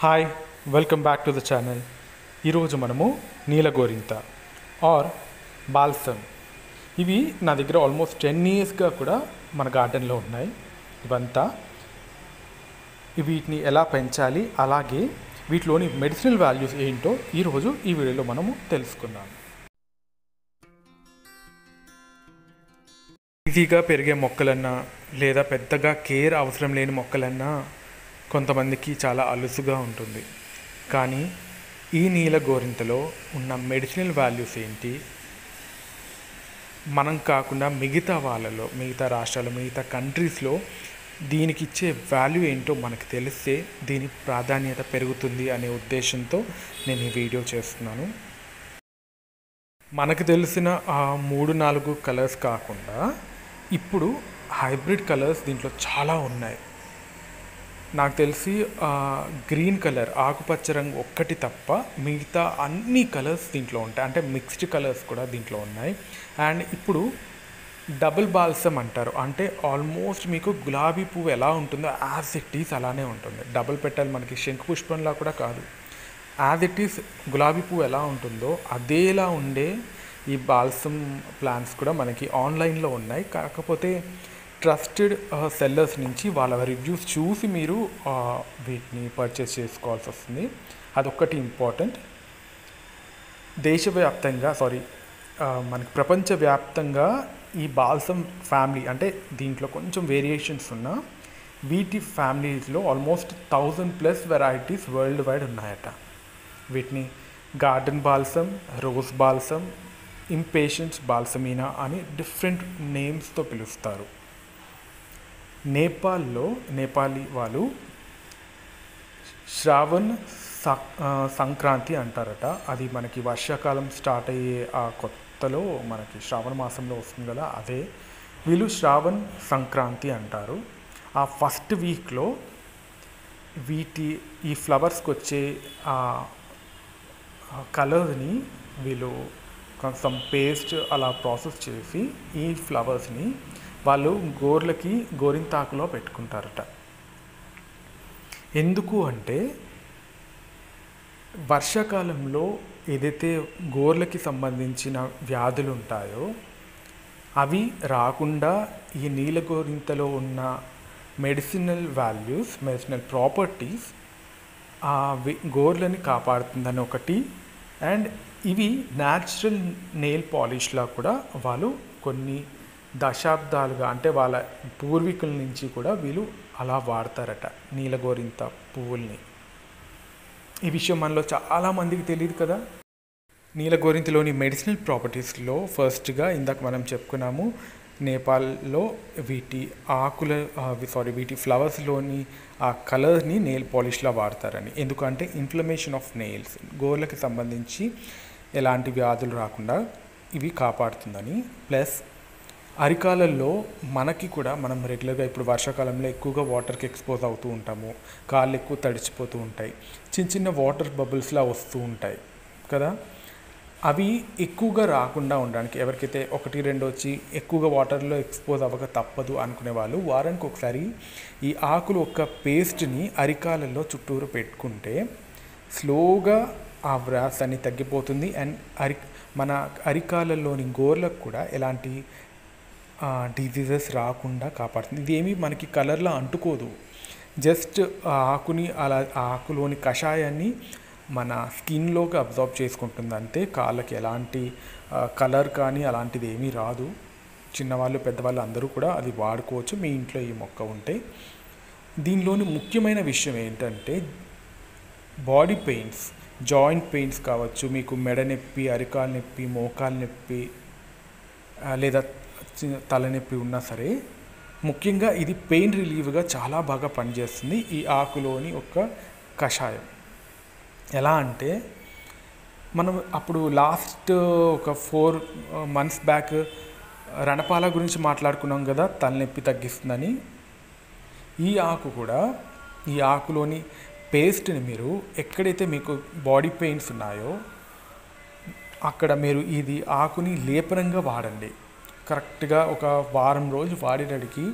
Hi welcome back to the channel. ఈరోజు మనము నీలగోరింత are balsam ఇవి నా దగ్గర ఆల్మోస్ట్ 10 ఇయర్స్గా కూడా మన గార్డెన్లో ఉన్నాయి. ఇవంతా వీటిని ఎలా పెంచాలి, అలాగే వీటిలోని మెడిసినల్ వాల్యూస్ ఏంటో ఈరోజు ఈ వీడియోలో మనము తెలుసుకుందాం. ఈజీగా పెరిగే మొక్కలన్నా లేదా పెద్దగా కేర్ అవసరం లేని మొక్కలన్నా కొంతమందికి చాలా అలుసుగా ఉంటుంది. కానీ ఈ నీలగోరింతలో ఉన్న మెడిసినల్ వాల్యూస్ ఏంటి, మనం కాకుండా మిగతా వాళ్ళలో, మిగతా రాష్ట్రాలు, మిగతా కంట్రీస్లో దీనికి ఇచ్చే వాల్యూ ఏంటో మనకు తెలిస్తే దీని ప్రాధాన్యత పెరుగుతుంది అనే ఉద్దేశంతో నేను ఈ వీడియో చేస్తున్నాను. మనకు తెలిసిన ఆ 3-4 కలర్స్ కాకుండా ఇప్పుడు హైబ్రిడ్ కలర్స్ దీంట్లో చాలా ఉన్నాయి. నాకు తెలిసి గ్రీన్ కలర్, ఆకుపచ్చ రంగు ఒక్కటి తప్ప మిగతా అన్ని కలర్స్ దీంట్లో ఉంటాయి. అంటే మిక్స్డ్ కలర్స్ కూడా దీంట్లో ఉన్నాయి. అండ్ ఇప్పుడు డబుల్ బాల్సమ్ అంటారు. అంటే ఆల్మోస్ట్ మీకు గులాబీ పువ్వు ఎలా ఉంటుందో యాజ్ ఇట్ ఈస్ అలానే ఉంటుంది. డబుల్ పెటల్, మనకి శంకు పుష్పంలా కూడా కాదు, యాజ్ ఇట్ ఈస్ గులాబీ పువ్వు ఎలా ఉంటుందో అదేలా ఉండే ఈ బాల్సమ్ ప్లాంట్స్ కూడా మనకి ఆన్లైన్లో ఉన్నాయి. కాకపోతే ట్రస్టెడ్ సెల్లర్స్ నుంచి వాళ్ళ రివ్యూస్ చూసి మీరు వీటిని పర్చేస్ చేసుకోవాల్సి వస్తుంది. అదొక్కటి ఇంపార్టెంట్. దేశవ్యాప్తంగా మనకి ప్రపంచవ్యాప్తంగా ఈ బాల్సమ్ ఫ్యామిలీ, అంటే దీంట్లో కొంచెం వేరియేషన్స్ ఉన్న వీటి ఫ్యామిలీస్లో ఆల్మోస్ట్ 1000+ వెరైటీస్ వరల్డ్ వైడ్ ఉన్నాయట. వీటిని garden balsam, rose balsam, impatience బాల్సమీనా అని డిఫరెంట్ నేమ్స్తో పిలుస్తారు. నేపాలీ వాళ్ళు శ్రావణ్ సంక్రాంతి అంటారట. అది మనకి వర్షాకాలం స్టార్ట్ అయ్యే ఆ కొత్తలో మనకి శ్రావణ మాసంలో వస్తుంది కదా, అదే వీళ్ళు శ్రావణ్ సంక్రాంతి అంటారు. ఆ ఫస్ట్ వీక్లో ఈ ఫ్లవర్స్కి వచ్చే ఆ కలర్ని వీళ్ళు కొంచెం పేస్ట్ అలా ప్రాసెస్ చేసి ఈ ఫ్లవర్స్ని వాళ్ళు గోరింతాకులో పెట్టుకుంటారట. ఎందుకు అంటే వర్షాకాలంలో ఏదైతే గోర్లకి సంబంధించిన వ్యాధులు ఉంటాయో అవి రాకుండా ఈ నీలగోరింతలో ఉన్న మెడిసినల్ వాల్యూస్, మెడిసినల్ ప్రాపర్టీస్ ఆ గోర్లని కాపాడుతుందని ఒకటి. అండ్ ఇవి న్యాచురల్ నెయిల్ పాలిష్లా కూడా వాళ్ళు కొన్ని దశాబ్దాలుగా, అంటే వాళ్ళ పూర్వీకుల నుంచి కూడా వీళ్ళు అలా వాడతారట నీలగోరింత పువ్వుల్ని. ఈ విషయం మనలో చాలామందికి తెలియదు కదా. నీలగోరింతలోని మెడిసినల్ ప్రాపర్టీస్లో ఫస్ట్గా ఇందాక మనం చెప్పుకున్నాము, నేపాల్లో వీటి ఫ్లవర్స్లోని ఆ కలర్ని నెయిల్ పాలిష్లా వాడతారని. ఎందుకంటే ఇన్ఫ్లమేషన్ ఆఫ్ నెయిల్స్, గోర్లకి సంబంధించి ఎలాంటి వ్యాధులు రాకుండా ఇవి కాపాడుతుందని. ప్లస్ అరికాలల్లో మనకి కూడా, మనం రెగ్యులర్గా ఇప్పుడు వర్షాకాలంలో ఎక్కువగా వాటర్కి ఎక్స్పోజ్ అవుతూ ఉంటాము, కాళ్ళు ఎక్కువ తడిచిపోతూ ఉంటాయి, చిన్న చిన్న వాటర్ బబుల్స్లా వస్తూ ఉంటాయి కదా. అవి ఎక్కువగా రాకుండా ఉండడానికి, ఎవరికైతే 1-2 వచ్చి ఎక్కువగా వాటర్లో ఎక్స్పోజ్ అవ్వక తప్పదు అనుకునే వాళ్ళు వారానికి ఒకసారి ఈ ఆకులు ఒక పేస్ట్ని అరికాలలో చుట్టూరు పెట్టుకుంటే స్లోగా ఆ వ్రాస్ అని తగ్గిపోతుంది. అండ్ మన అరికాలలోని గోర్లకు కూడా ఎలాంటి డిజీజెస్ రాకుండా కాపాడుతుంది. ఇదేమీ మనకి కలర్లో అంటుకోదు, జస్ట్ ఆకులోని కషాయాన్ని మన స్కిన్లోకి అబ్జార్బ్ చేసుకుంటుంది అంతే. కాళ్ళకి ఎలాంటి కలర్ కానీ అలాంటిది ఏమీ రాదు. చిన్నవాళ్ళు, పెద్దవాళ్ళు అందరూ కూడా అది వాడుకోవచ్చు మీ ఇంట్లో ఈ మొక్క ఉంటే. దీనిలోని ముఖ్యమైన విషయం ఏంటంటే బాడీ పెయిన్స్, జాయింట్ పెయిన్స్ కావచ్చు, మీకు మెడ నొప్పి, అరికాలు నొప్పి, మోకాలు నొప్పి లేదా తలనొప్పి ఉన్నా సరే, ముఖ్యంగా ఇది పెయిన్ రిలీవ్గా చాలా బాగా పనిచేస్తుంది ఈ ఆకులోని ఒక కషాయం. ఎలా అంటే మనం అప్పుడు లాస్ట్ ఒక 4 months బ్యాక్ రణపాల గురించి మాట్లాడుకున్నాం కదా, తలనొప్పి తగ్గిస్తుందని. ఈ ఆకులోని పేస్ట్ని మీరు ఎక్కడైతే మీకు బాడీ పెయిన్స్ ఉన్నాయో అక్కడ మీరు ఆకుని లేపనంగా వాడండి. కరెక్ట్గా ఒక వారం రోజు వాడేటడికి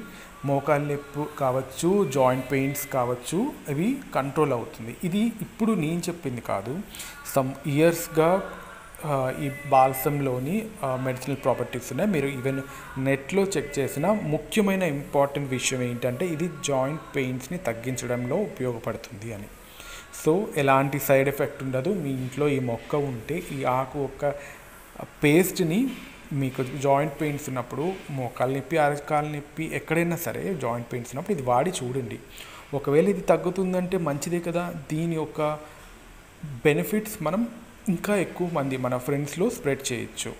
మోకాలు నొప్పి కావచ్చు, జాయింట్ పెయిన్స్ కావచ్చు, అవి కంట్రోల్ అవుతుంది. ఇది ఇప్పుడు నేను చెప్పింది కాదు, సమ్ ఇయర్స్గా ఈ బాల్సంలోని మెడిసినల్ ప్రాపర్టీస్ ఉన్నాయి. మీరు ఈవెన్ నెట్లో చెక్ చేసిన ముఖ్యమైన ఇంపార్టెంట్ విషయం ఏంటంటే ఇది జాయింట్ పెయిన్స్ని తగ్గించడంలో ఉపయోగపడుతుంది అని. సో ఎలాంటి సైడ్ ఎఫెక్ట్ ఉండదు. మీ ఇంట్లో ఈ మొక్క ఉంటే ఈ ఆకు ఒక పేస్ట్ని మీకు జాయింట్ పెయిన్స్ ఉన్నప్పుడు, మోకాలు నొప్పి, అరకాలు నొప్పి, ఎక్కడైనా సరే జాయింట్ పెయిన్స్ ఉన్నప్పుడు ఇది వాడి చూడండి. ఒకవేళ ఇది తగ్గుతుందంటే మంచిదే కదా. దీని యొక్క బెనిఫిట్స్ మనం ఇంకా ఎక్కువ మంది మన ఫ్రెండ్స్లో స్ప్రెడ్ చేయొచ్చు.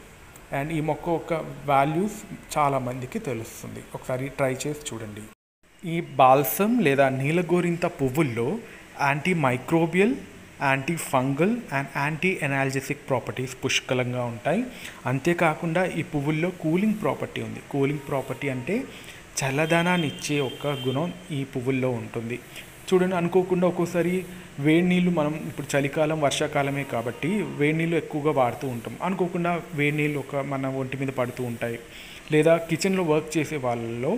అండ్ ఈ మొక్క యొక్క వాల్యూస్ చాలామందికి తెలుస్తుంది. ఒకసారి ట్రై చేసి చూడండి. ఈ బాల్సమ్ లేదా నీలగోరింత పువ్వుల్లో anti microbial, anti fungal and anti ఎనాల్జెసిక్ properties పుష్కలంగా ఉంటాయి. అంతేకాకుండా ఈ పువ్వుల్లో కూలింగ్ ప్రాపర్టీ ఉంది. కూలింగ్ ప్రాపర్టీ అంటే చల్లదనాన్ని ఇచ్చే ఒక గుణం ఈ పువ్వుల్లో ఉంటుంది. చూడండి, అనుకోకుండా ఒక్కోసారి వేడి నీళ్ళు, మనం ఇప్పుడు చలికాలం వర్షాకాలమే కాబట్టి వేడి నీళ్ళు ఎక్కువగా వాడుతూ ఉంటాం. అనుకోకుండా వేడి నీళ్ళు మన ఒంటి మీద పడుతూ ఉంటాయి. లేదా కిచెన్లో వర్క్ చేసే వాళ్ళలో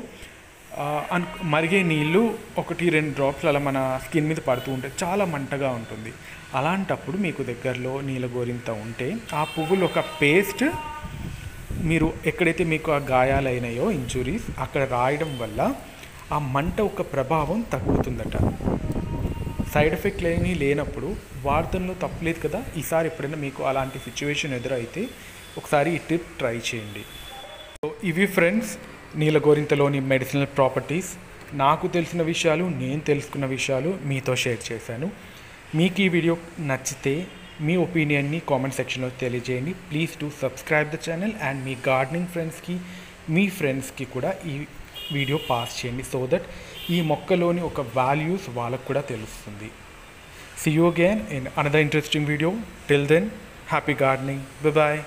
మరిగే నీళ్ళు 1-2 డ్రాప్స్ అలా మన స్కిన్ మీద పడుతూ ఉంటాయి, చాలా మంటగా ఉంటుంది. అలాంటప్పుడు మీకు దగ్గరలో నీలగోరింత ఉంటే ఆ పువ్వులు ఒక పేస్ట్ మీరు ఎక్కడైతే మీకు ఆ గాయాలైనాయో, ఇంజురీస్, అక్కడ రాయడం వల్ల ఆ మంట ఒక ప్రభావం తగ్గుతుందట. సైడ్ ఎఫెక్ట్ లేనప్పుడు వాడతంలో తప్పలేదు కదా. ఈసారి ఎప్పుడైనా మీకు అలాంటి సిచ్యువేషన్ ఎదురైతే ఒకసారి ఈ టిప్ ట్రై చేయండి. సో ఇవి ఫ్రెండ్స్ నీలగోరింతలోని మెడిసినల్ ప్రాపర్టీస్. నాకు తెలిసిన విషయాలు, నేను తెలుసుకున్న విషయాలు మీతో షేర్ చేశాను. మీకు ఈ వీడియో నచ్చితే మీ ఒపీనియన్ని కామెంట్ సెక్షన్లో తెలియజేయండి. Please to subscribe the channel and me gardening ఫ్రెండ్స్కి, మీ ఫ్రెండ్స్కి కూడా ఈ వీడియో పాస్ చేయండి, సో దట్ ఈ మొక్కలోని ఒక వాల్యూస్ వాళ్ళకు కూడా తెలుస్తుంది. See you again in another interesting video. Till then, happy gardening. Bye bye.